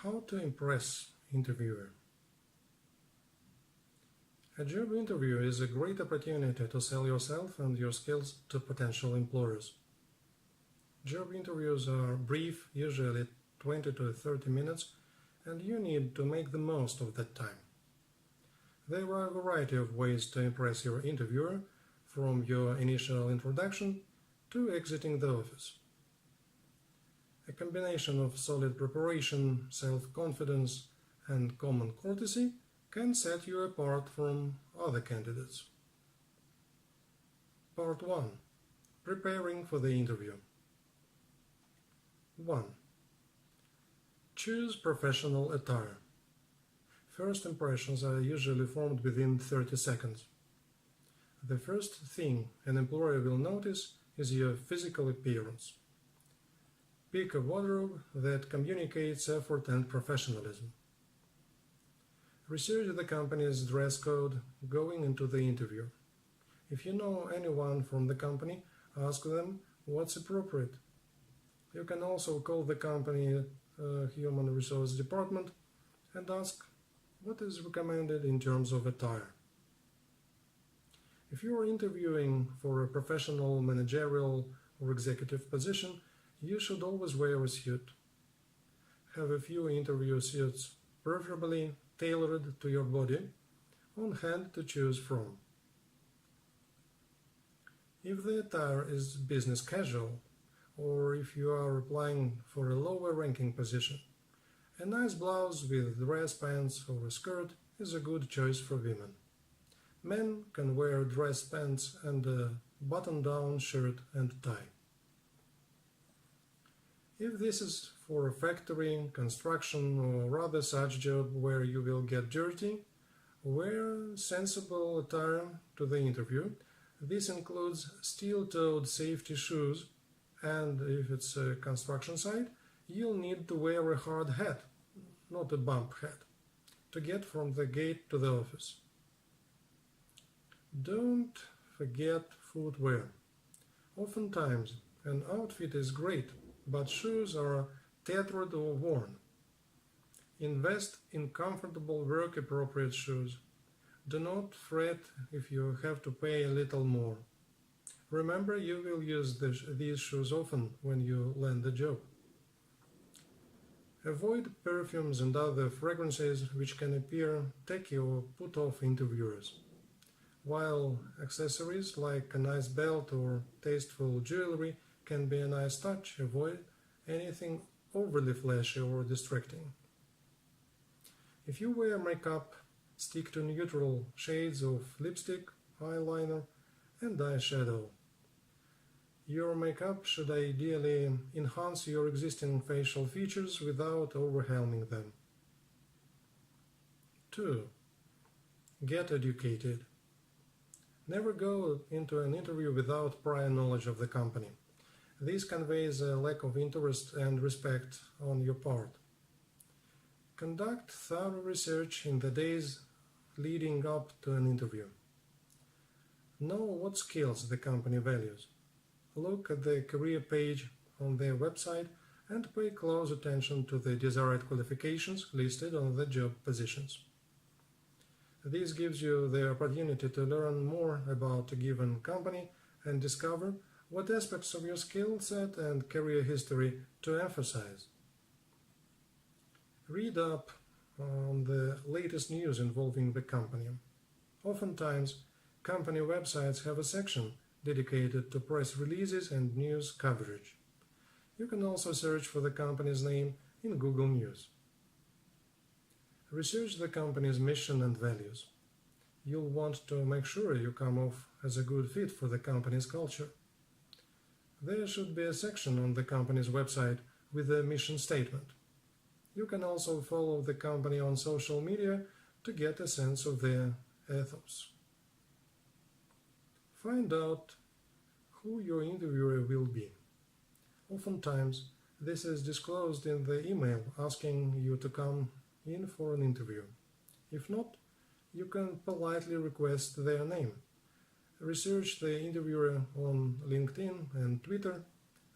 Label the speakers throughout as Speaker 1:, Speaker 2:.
Speaker 1: How to impress interviewer. A job interview is a great opportunity to sell yourself and your skills to potential employers. Job interviews are brief, usually 20 to 30 minutes, and you need to make the most of that time. There are a variety of ways to impress your interviewer, from your initial introduction to exiting the office. A combination of solid preparation, self-confidence, and common courtesy can set you apart from other candidates. Part 1. Preparing for the interview. 1. Choose professional attire. First impressions are usually formed within 30 seconds. The first thing an employer will notice is your physical appearance. Pick a wardrobe that communicates effort and professionalism. Research the company's dress code going into the interview. If you know anyone from the company, ask them what's appropriate. You can also call the company human resource department and ask what is recommended in terms of attire. If you are interviewing for a professional, managerial, or executive position, you should always wear a suit. Have a few interview suits, preferably tailored to your body, on hand to choose from. If the attire is business casual, or if you are applying for a lower ranking position, a nice blouse with dress pants or a skirt is a good choice for women. Men can wear dress pants and a button-down shirt and tie. If this is for a factory, construction, or other such job where you will get dirty, wear sensible attire to the interview. This includes steel-toed safety shoes, and if it's a construction site, you'll need to wear a hard hat, not a bump hat, to get from the gate to the office. Don't forget footwear. Oftentimes, an outfit is great, but shoes are tattered or worn. Invest in comfortable work-appropriate shoes. Do not fret if you have to pay a little more. Remember, you will use these shoes often when you land the job. Avoid perfumes and other fragrances which can appear tacky or put off interviewers. While accessories like a nice belt or tasteful jewelry can be a nice touch, avoid anything overly flashy or distracting. If you wear makeup, stick to neutral shades of lipstick, eyeliner, and eyeshadow. Your makeup should ideally enhance your existing facial features without overwhelming them. 2. Get educated. Never go into an interview without prior knowledge of the company. This conveys a lack of interest and respect on your part. Conduct thorough research in the days leading up to an interview. Know what skills the company values. Look at the career page on their website and pay close attention to the desired qualifications listed on the job positions. This gives you the opportunity to learn more about a given company and discover what aspects of your skill set and career history to emphasize. Read up on the latest news involving the company. Oftentimes, company websites have a section dedicated to press releases and news coverage. You can also search for the company's name in Google News. Research the company's mission and values. You'll want to make sure you come off as a good fit for the company's culture. There should be a section on the company's website with a mission statement. You can also follow the company on social media to get a sense of their ethos. Find out who your interviewer will be. Oftentimes, this is disclosed in the email asking you to come in for an interview. If not, you can politely request their name. Research the interviewer on LinkedIn and Twitter.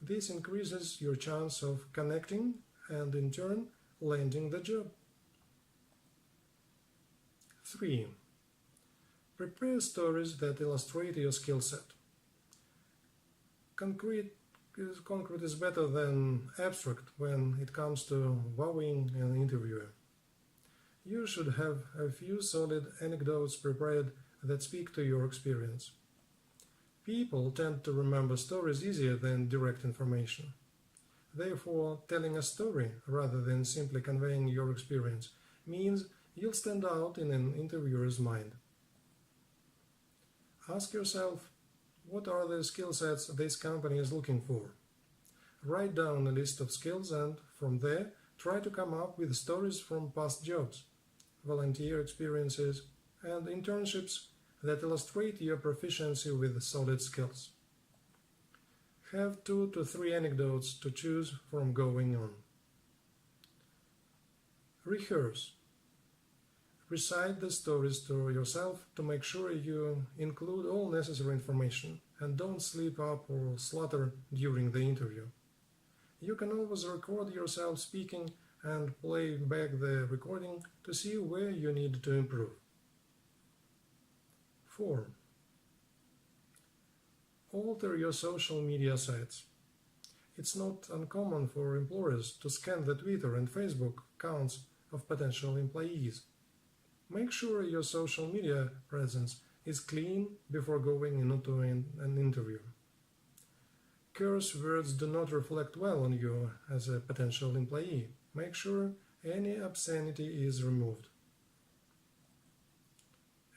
Speaker 1: This increases your chance of connecting and in turn landing the job. 3. Prepare stories that illustrate your skill set. Concrete is better than abstract when it comes to wowing an interviewer. You should have a few solid anecdotes prepared that speak to your experience. People tend to remember stories easier than direct information. Therefore, telling a story rather than simply conveying your experience means you'll stand out in an interviewer's mind. Ask yourself, what are the skill sets this company is looking for? Write down a list of skills and, from there, try to come up with stories from past jobs, volunteer experiences, and internships that illustrate your proficiency with solid skills. Have 2 to 3 anecdotes to choose from going on. Rehearse. Recite the stories to yourself to make sure you include all necessary information and don't slip up or stutter during the interview. You can always record yourself speaking and play back the recording to see where you need to improve. 4. Alter your social media sites. It's not uncommon for employers to scan the Twitter and Facebook accounts of potential employees. Make sure your social media presence is clean before going into an interview. Curse words do not reflect well on you as a potential employee. Make sure any obscenity is removed.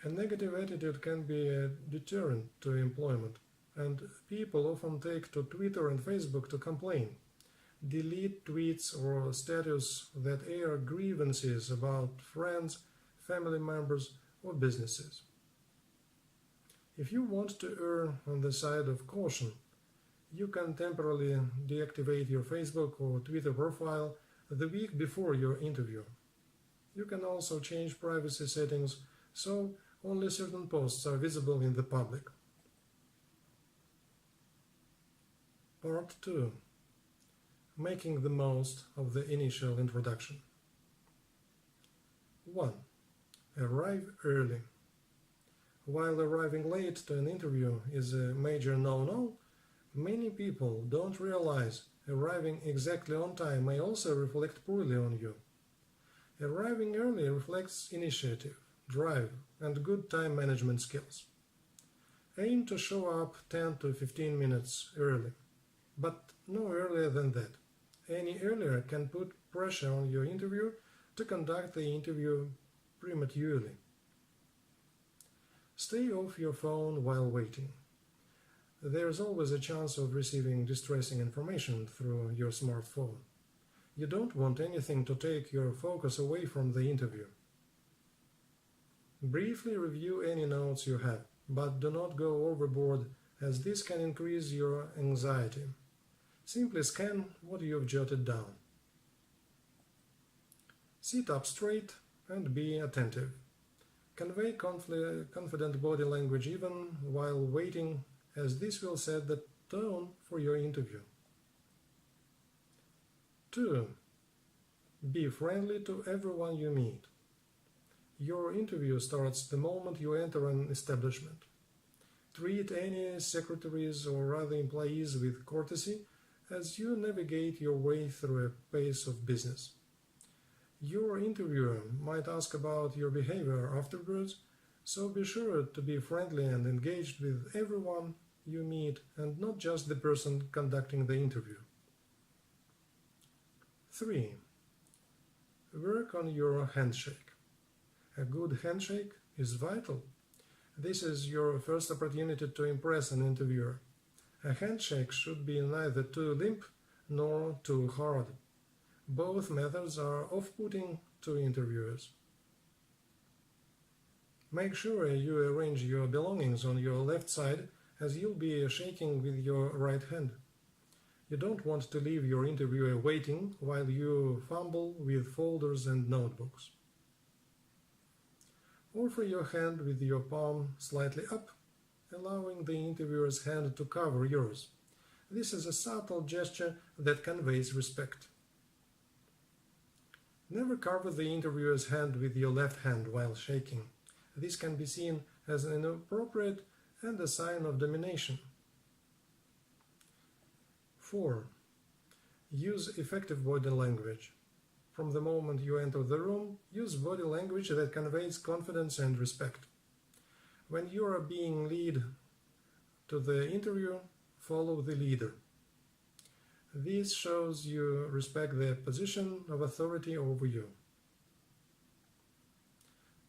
Speaker 1: A negative attitude can be a deterrent to employment, and people often take to Twitter and Facebook to complain. Delete tweets or status that air grievances about friends, family members, or businesses. If you want to err on the side of caution, you can temporarily deactivate your Facebook or Twitter profile the week before your interview. You can also change privacy settings so only certain posts are visible in the public. Part 2. Making the most of the initial introduction. 1. Arrive early. While arriving late to an interview is a major no-no, many people don't realize arriving exactly on time may also reflect poorly on you. Arriving early reflects initiative, drive, and good time management skills. Aim to show up 10 to 15 minutes early, but no earlier than that. Any earlier can put pressure on your interviewer to conduct the interview prematurely. Stay off your phone while waiting. There's always a chance of receiving distressing information through your smartphone. You don't want anything to take your focus away from the interview. Briefly review any notes you have, but do not go overboard, as this can increase your anxiety. Simply scan what you've jotted down. Sit up straight and be attentive. Convey confident body language even while waiting, as this will set the tone for your interview. 2. Be friendly to everyone you meet. Your interview starts the moment you enter an establishment. Treat any secretaries or other employees with courtesy as you navigate your way through a pace of business. Your interviewer might ask about your behavior afterwards, so be sure to be friendly and engaged with everyone you meet and not just the person conducting the interview. 3. Work on your handshake. A good handshake is vital. This is your first opportunity to impress an interviewer. A handshake should be neither too limp nor too hard. Both methods are off-putting to interviewers. Make sure you arrange your belongings on your left side, as you'll be shaking with your right hand. You don't want to leave your interviewer waiting while you fumble with folders and notebooks. Offer your hand with your palm slightly up, allowing the interviewer's hand to cover yours. This is a subtle gesture that conveys respect. Never cover the interviewer's hand with your left hand while shaking. This can be seen as inappropriate and a sign of domination. 4. Use effective body language. From the moment you enter the room, use body language that conveys confidence and respect. When you are being led to the interview, follow the leader. This shows you respect their position of authority over you.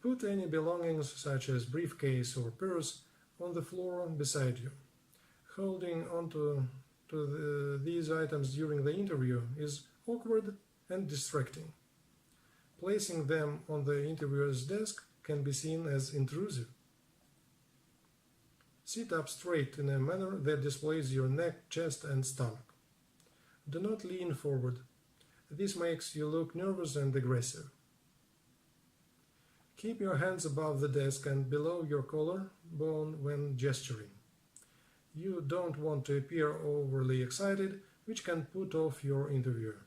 Speaker 1: Put any belongings, such as briefcase or purse, on the floor beside you. Holding onto these items during the interview is awkward and distracting. Placing them on the interviewer's desk can be seen as intrusive. Sit up straight in a manner that displays your neck, chest, and stomach. Do not lean forward. This makes you look nervous and aggressive. Keep your hands above the desk and below your collarbone when gesturing. You don't want to appear overly excited, which can put off your interviewer.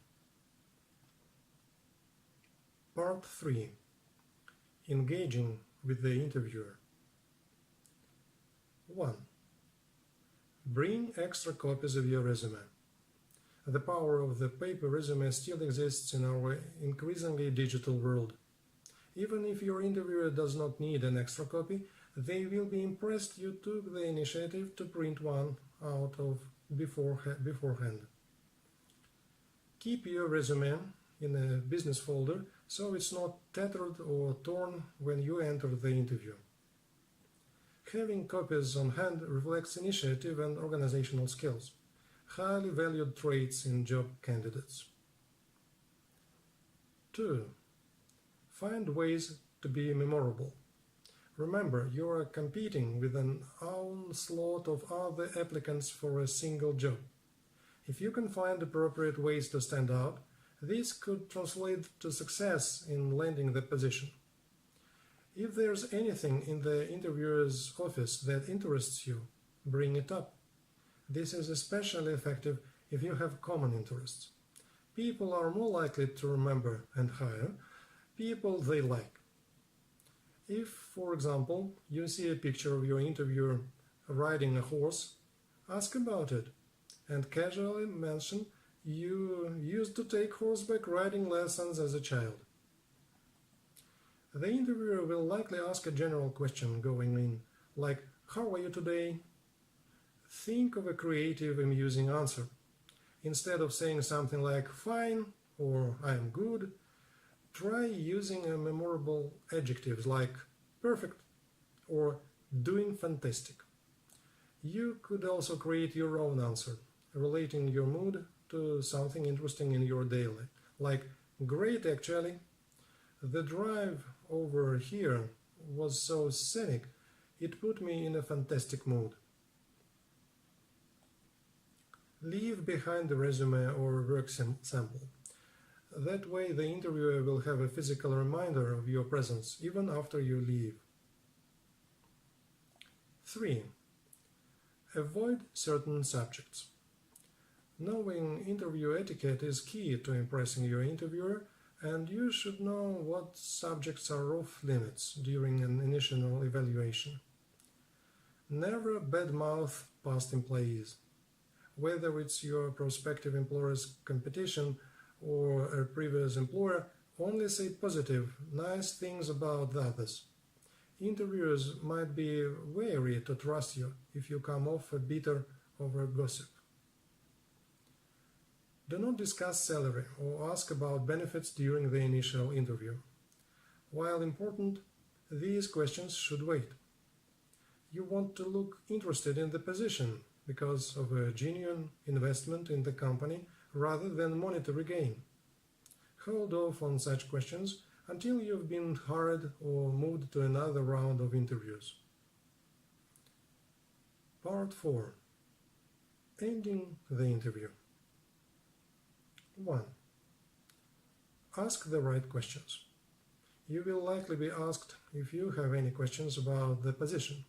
Speaker 1: Part 3. Engaging with the interviewer. 1. Bring extra copies of your resume. The power of the paper resume still exists in our increasingly digital world. Even if your interviewer does not need an extra copy, they will be impressed you took the initiative to print one out of beforehand. Keep your resume in a business folder so it's not tattered or torn when you enter the interview. Having copies on hand reflects initiative and organizational skills, highly valued traits in job candidates. 2. Find ways to be memorable. Remember, you are competing with an onslaught of other applicants for a single job. If you can find appropriate ways to stand out, this could translate to success in landing the position. If there's anything in the interviewer's office that interests you, bring it up. This is especially effective if you have common interests. People are more likely to remember and hire people they like. If, for example, you see a picture of your interviewer riding a horse, ask about it and casually mention you used to take horseback riding lessons as a child. The interviewer will likely ask a general question going in, like, "How are you today?" Think of a creative, amusing answer. Instead of saying something like "fine" or "I'm good," try using a memorable adjectives like "perfect" or "doing fantastic." You could also create your own answer, relating your mood to something interesting in your daily, like "great actually. The drive over here was so scenic, it put me in a fantastic mood." Leave behind the resume or work sample. That way the interviewer will have a physical reminder of your presence even after you leave. 3. Avoid certain subjects. Knowing interview etiquette is key to impressing your interviewer, and you should know what subjects are off limits during an initial evaluation. Never badmouth past employees. Whether it's your prospective employer's competition or a previous employer, only say positive, nice things about the others. Interviewers might be wary to trust you if you come off bitter over gossip. Do not discuss salary or ask about benefits during the initial interview. While important, these questions should wait. You want to look interested in the position because of a genuine investment in the company rather than monetary gain. Hold off on such questions until you've been hired or moved to another round of interviews. Part 4. Ending the interview. 1. Ask the right questions. You will likely be asked if you have any questions about the position.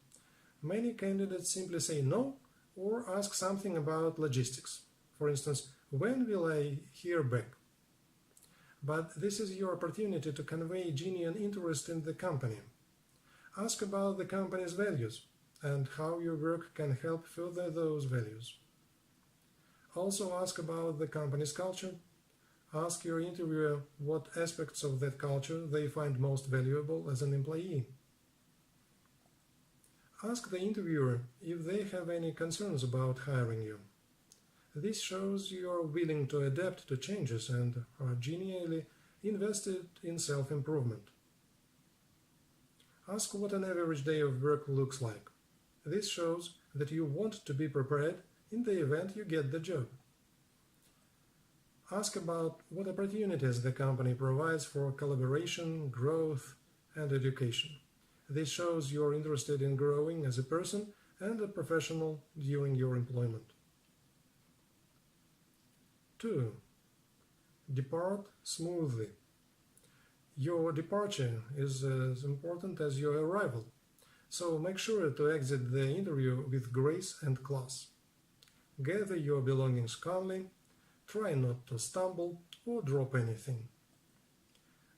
Speaker 1: Many candidates simply say no or ask something about logistics. For instance, when will I hear back? But this is your opportunity to convey genuine interest in the company. Ask about the company's values and how your work can help further those values. Also ask about the company's culture. Ask your interviewer what aspects of that culture they find most valuable as an employee. Ask the interviewer if they have any concerns about hiring you. This shows you are willing to adapt to changes and are genuinely invested in self-improvement. Ask what an average day of work looks like. This shows that you want to be prepared in the event you get the job. Ask about what opportunities the company provides for collaboration, growth, and education. This shows you are interested in growing as a person and a professional during your employment. 2. Depart smoothly. Your departure is as important as your arrival, so make sure to exit the interview with grace and class. Gather your belongings calmly, try not to stumble or drop anything.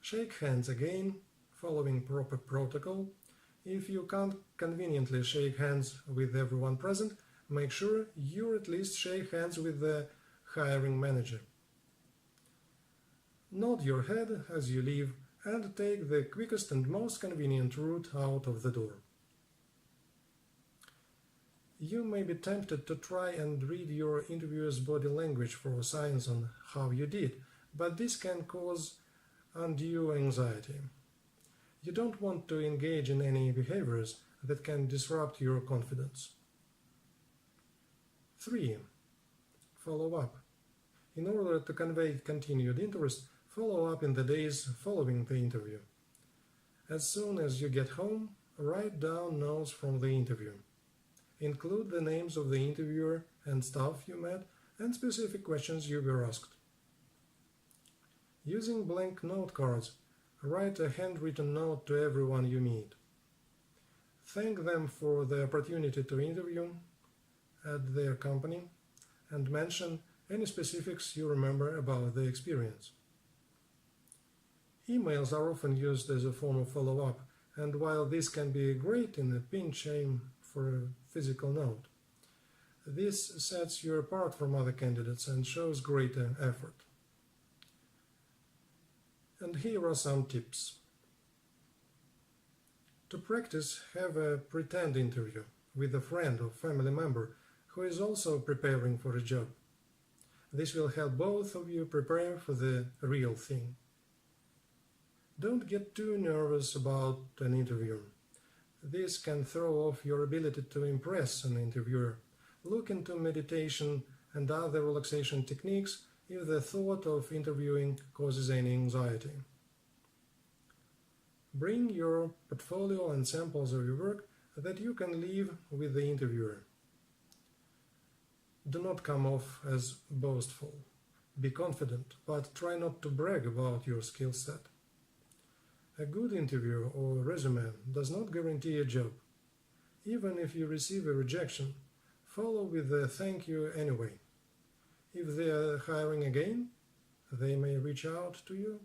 Speaker 1: Shake hands again, following proper protocol. If you can't conveniently shake hands with everyone present, make sure you at least shake hands with the hiring manager. Nod your head as you leave and take the quickest and most convenient route out of the door. You may be tempted to try and read your interviewer's body language for signs on how you did, but this can cause undue anxiety. You don't want to engage in any behaviors that can disrupt your confidence. 3. Follow up. In order to convey continued interest, follow up in the days following the interview. As soon as you get home, write down notes from the interview. Include the names of the interviewer and staff you met and specific questions you were asked. Using blank note cards, write a handwritten note to everyone you meet. Thank them for the opportunity to interview at their company and mention any specifics you remember about the experience. Emails are often used as a form of follow-up, and while this can be great in a pinch, aim for a physical note. This sets you apart from other candidates and shows greater effort. And here are some tips. To practice, have a pretend interview with a friend or family member who is also preparing for a job. This will help both of you prepare for the real thing. Don't get too nervous about an interview. This can throw off your ability to impress an interviewer. Look into meditation and other relaxation techniques if the thought of interviewing causes any anxiety. Bring your portfolio and samples of your work that you can leave with the interviewer. Do not come off as boastful. Be confident, but try not to brag about your skill set. A good interview or resume does not guarantee a job. Even if you receive a rejection, follow with a thank you anyway. If they are hiring again, they may reach out to you